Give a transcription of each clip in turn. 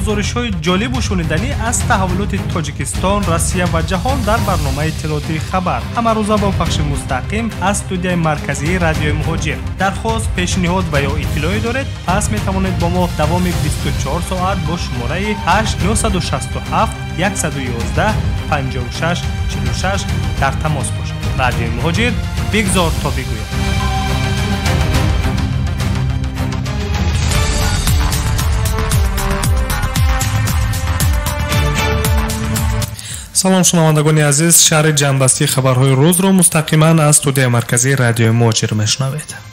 گزارش‌های جالب و شنیدنی از تحولات تاجیکستان، روسیه و جهان در برنامه اطلاعاتی خبر. همه روزه با پخش مستقیم از استودیوی مرکزی رادیو مهاجر. درخواست، پیشنهاد و یا اطلاعی دارید، پس می‌توانید با ما دوام 24 ساعت با شماره 8967 111 56 46 در تماس باشید. رادیو مهاجر، بگذار تا بگویم. سلام شنوندگان عزیز، شرح جنبسته خبرهای روز را مستقیما از استودیوی مرکزی رادیو مهاجر میشنوید.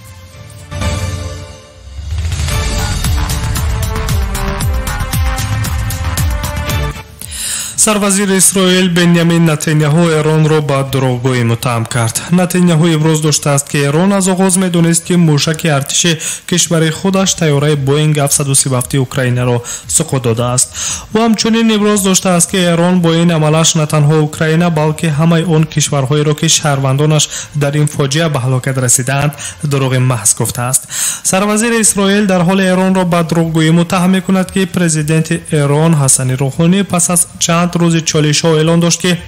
سروزیر اسرائیل بنیامین نتانیاهو ایران را با دروغگویی متهم کرد. نتانیاهو امروز داشته است که ایران از آغاز می‌دانست که موشک ارتش کشور خودش طیاره بوئینگ 737 اوکراین را سقوط داده است. و همچنین امروز داشته است که ایران با این عملش نه تنها اوکراین بلکه همه آن کشورهایی را که شهروندانش در این فاجعه به هلاکت رسیدند دروغ محض گفته است. سروزیر اسرائیل در حال ایران را با دروغگویی متهم می‌کند که پرزیدنت ایران حسن روحانی پس از چند روز چالش‌ها اعلان داشت که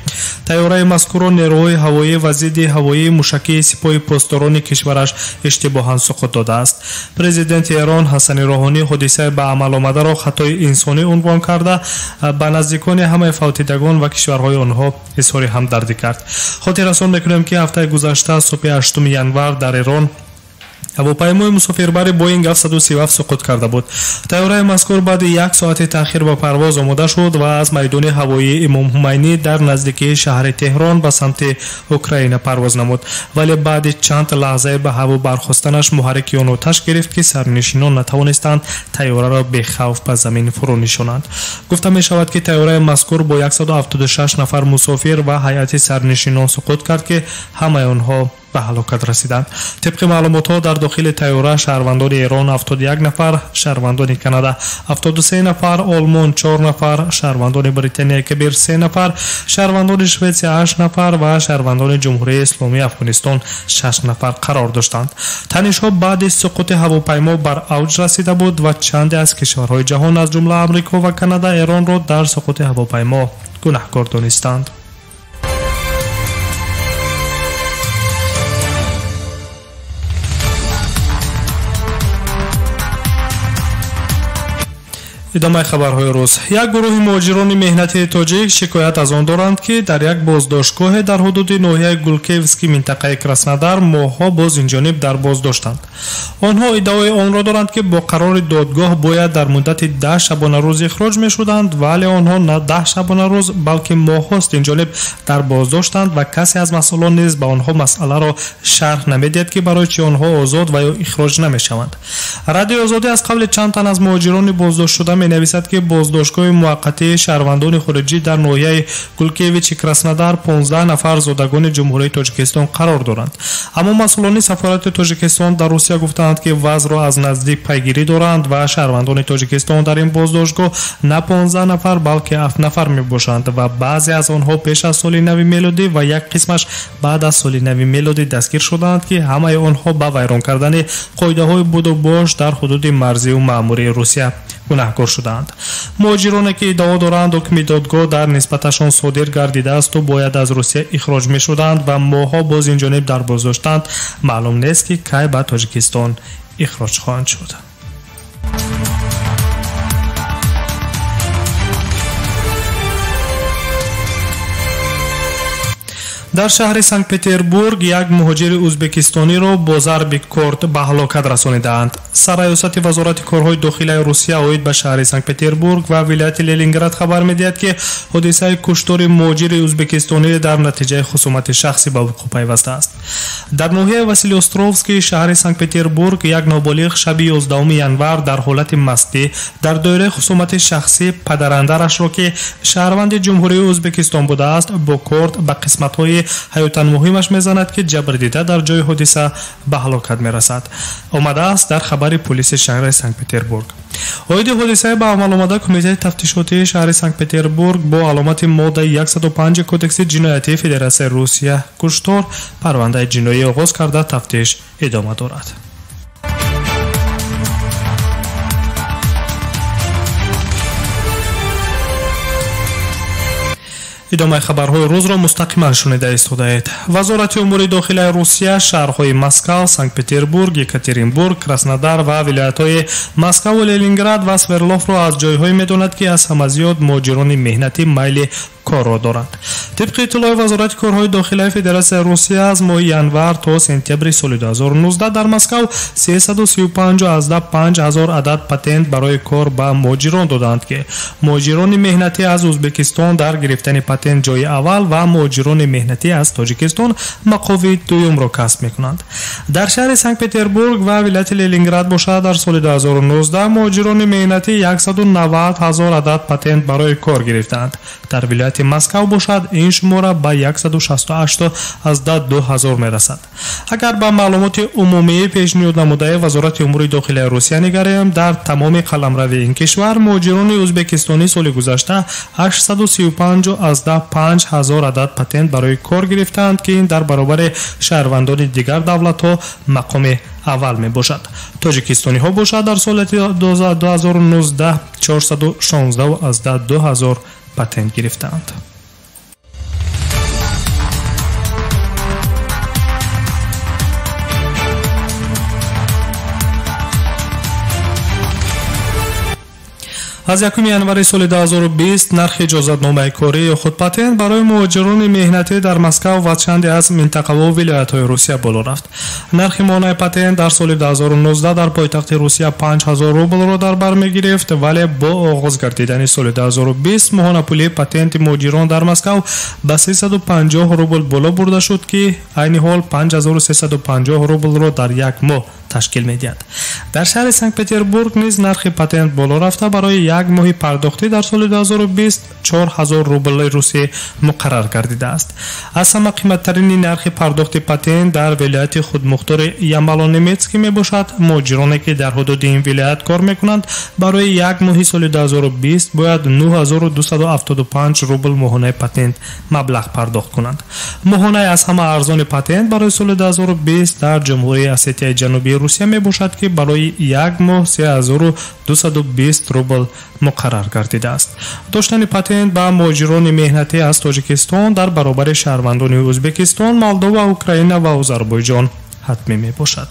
طیاره مذکور نیروهای هوایی و ضد هوایی موشکی سپاه پاسداران کشورش اشتباهاً سقوط داده است. پرزیدنت ایران حسن روحانی حادثه به عمل آمده را خطای انسانی عنوان کرده به نزدیکان همه فوتیدگان و کشورهای آنها اظهار همدردی کرد. خاطررسان می‌کنیم که هفته گذشته صبح 8 ینور در ایران هواپیمای مسافربر بوئینگ 737 سقوط کرده بود. طیاره مذکور بعد یک ساعت تأخیر به پرواز آماده شد و از میدان هوایی امام خمینی در نزدیکی شهر تهران به سمت اوکراین پرواز نمود، ولی بعد چند لحظه به هوا برخاستنش محرک آن آتش گرفت که سرنشینان نتوانستند طیاره را به خوف به زمین فرو نشانند. گفته می شود که طیاره مذکور با 176 نفر مسافر و هیئت سرنشینان سقوط کرد که همه آنها به هلاکت رسیدند. طبق معلومات در داخل طیاره شهروندان ایران 71 نفر، شهروندان کانادا 73 نفر، آلمان 4 نفر، شهروندان بریتانیا کبیر 3 نفر، شهروندان شوئد 8 نفر و شهروندان جمهوری اسلامی افغانستان 6 نفر قرار داشتند. تنش‌ها بعد از سقوط هواپیما بر اوج رسیده بود و چند از کشورهای جهان از جمله آمریکا و کانادا ایران را در سقوط هواپیما گناهکار دانستند. ادامه خبرهای روز. یک گروه مهاجران مهنتی تاجیک شکایت از آن دارند که در یک بازداشتگاه در حدود ناحیه گولکیوسکی منطقه کراسنودار ماه‌ها باز این جانب در بازداشتند. آنها ادعای آن را دارند که با قرار دادگاه باید در مدت 10 شبانه روز اخراج می‌شدند، ولی آنها نه 10 شبانه روز بلکه ماه‌هاست این جانب در بازداشتند و کسی از مسئولان نیز به آنها مسئله را شرح نمی‌دهد که برای چه آنها آزاد و یا اخراج نمی‌شوند. رادیو آزادی از قبل چند تن از مهاجران بازداشت شده نویسد که بازداشتگاه موقتی شهروندان خارجی در ناحیه گولکیویچ کراسنودار 15 نفر زادگان جمهوری تاجیکستان قرار دارند. اما مسئولان سفارت تاجیکستان در روسیه گفتند که وضع را از نزدیک پیگیری دارند و شهروندان تاجیکستان در این بازداشتگاه نه 15 نفر بلکه 7 نفر میباشند و بعضی از آنها پیش از سال نو میلادی و یک قسمش بعد از سال نو میلادی دستگیر شدند که همه آنها با ویران کردن قاعده‌های بود و باش در حدود مرزی و مأموری روسیه گناهکار شدند. مهاجرانی که ادعا دارند حکم دادگاه در نسبتشان صادر گردیده است و باید از روسیه اخراج می شدند و ماها باز این جانب در بازداشتند، معلوم نیست که کی به تاجیکستان اخراج خواهند شد. در شهر سنت پتربورگ یک مهاجر ازبکستانی را با ضرب کورد به هلاکت رسانیدند. سرایست وزارت کارهای داخلی روسیه عاید به شهر سنت پتربورگ و ولایت لنینگراد خبر می‌دهد که حادثه کشتار مهاجر ازبکستانی در نتیجه خصومت شخصی به وقوع پیوسته است. در ناحیه واسیلی استروفسکی شهر سنت پتربورگ یک نابالغ شب 11 ینور در حالت مستی در دایره خصومت شخصی پدراندرش را که شهروند جمهوری ازبکستان بوده است با کورد به قسمت‌های حیاتاً مهمش میزند که جبر دیده در جای حادثه به هلاکت میرسد. آمده است در خبر پلیس شهر سنت پتربورگ. عاید حادثه به عمل آمده کمیته تفتیشاتی شهر سنت پتربورگ با علامت ماده 105 کدکس جنایتی فدراسیون روسیه کشتار پرونده جنایی آغاز کرده تفتیش ادامه دارد. идомаи хабарҳои рӯзро мустақиман шунида истодаед. вазорати умури дохилаи русия шаҳрҳои Москав, Санкт-Петербург, Екатеринбург, Краснодар ва вилоятҳои Москаву, Ленинград ва Сверловро аз ҷойҳое медонад, ки аз ҳама зиёд муҳоҷирони меҳнатӣ майли корро доранд. тибқи иттилои вазорати корҳои дохилаи Федератсияи Русия аз моҳи январ то сентябри соли 2019 дар Москав 335,5 адад патент барои кор ба муҳоҷирон доданд, ки муҳоҷирони меҳнатӣ аз Ӯзбекистон дар гирифтани патент ҷойи аввал ва муҳоҷирони меҳнатӣ аз Тоҷикистон мақоми дуюмро касб мекунанд. дар шаҳри Санкт-Петербург ва вилояти Ленинград бошад дар соли 2019 муҳоҷирони меҳнатӣ 190,000 адад патент барои кор гирифтанд. дар вилояти Москав бошад ин шумора ба 168,2 мерасад. агар ба маълумоти умумии пешниҳод намудаи вазорати умури дохилаи Русия нигарем, дар тамоми қаламравии ин кишвар муҳоҷирони ӯзбекистонӣ соли гузашта 835,000 адад патент барои кор гирифтанд, ки ин дар баробари шаҳрвандони дигар давлатҳо мақоми аввал мебошад. тоҷикистониҳо бошад дар соли 2019 416,2 патент гирифтанд. аз 1 январи соли 2020 нархи иҷозатномаи корӣ ё худпатент барои муҳоҷирони меҳнатӣ дар Москав ва чанде аз минтақаву вилоятҳои Русия боло рафт. нархи моҳнаи патент дар соли 2019 дар пойтахти Русия 5000 рублро дар бар мегирифт, вале бо оғоз гардидани соли 2020 моҳона пули патенти муҳоҷирон дар Москав ба 350 рубл боло бурда шуд, ки айни ҳол 5350 рублро дар як моҳ ташкил медиҳад. дар шаҳри Санкт-Петербург низ нархи патент боло рафта барои як моҳи пардохтӣ дар соли 2020 4000 рубли русӣ муқаррар гардидааст. аз ҳама қиматтарини нархи пардохти патент дар вилояти худмухтори Ямало-Немецкӣ мебошад. муҳоҷироне ки дар ҳудуди ин вилоят кор мекунанд барои як моҳи соли 2020 бояд 9275 рубл моҳонаи патент маблағ пардохт кунанд. моҳонаи аз ҳама арзони патент барои соли 2020 дар ҷумҳурии Осетияи ҷанубии Русия мебошад, ки барои як моҳ 3220 рубл муқаррар гардидааст. доштани патент ба муҳоҷирони меҳнатӣ аз Тоҷикистон дар баробари шаҳрвандони Ӯзбекистон, Молдова, Украина ва Озарбойҷон ҳатмӣ мебошад.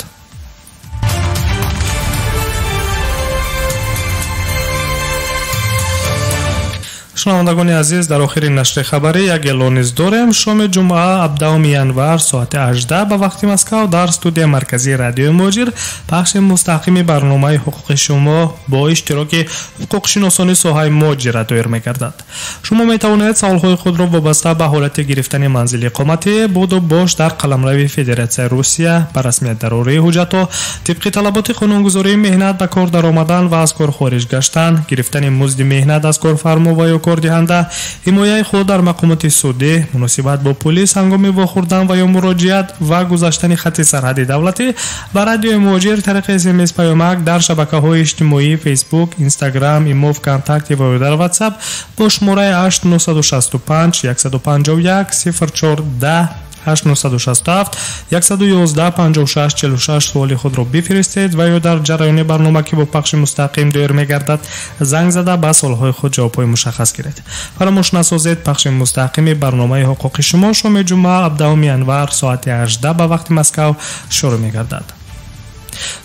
шунавандагони азиз, дар охири нашри хабарӣ як эълониз дорем. шоми ҷумъа 17 январ соати 18 ба вақти Москав дар студияи марказии радиои муҳоҷир пахши мустақими барномаи ҳуқуқи шумо бо иштироки ҳуқуқшиносони соҳаи муҳоҷира доир мегардад. шумо метавонед саволҳои худро вобаста ба ҳолати гирифтани манзили иқоматӣ, буду бош дар қаламрави Федератсияи Русия ба расмият дарории ҳуҷҷатҳо, тибқи талаботи қонунгузории меҳнат ба кор даромадан ва аз кор хориҷ гаштан, гирифтани музди меҳнат аз корфармо ва ё кордиҳанда, ҳимояи худ дар мақомоти судӣ, муносибат бо пулис ҳангоми вохӯрдан ва ё муроҷиат ва гузаштани хатти сарҳади давлатӣ ба радиои муҳоҷир тариқи SMS паёмак дар шабакаҳои иҷтимоӣ Facebook, Instagram, имо, ВКонтакте ва ё дар WhatsApp бо шумораи 8965 151 0410 867 111 56 46 суоли худро бифиристед ва ё дар ҷараёни барнома ки бо пахши мустақим доир мегардад занг зада ба суолҳои худ ҷавобҳои мушаххас гиред. фаромӯш насозед, пахши мустақими барномаи ҳуқуқи шумо шоми ҷумъа 17 январ соати 18 ба вақти Москав шурӯъ мегардад.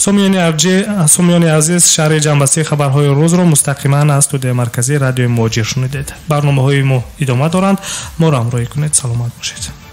сомиёни азиз, шаҳри ҷанбастии хабарҳои рӯзро мустақиман аз студияи марказии радиои муҳоҷир шунидед. барномаҳои мо идома доранд. моро ҳамроҳӣ кунед. саломат бошед.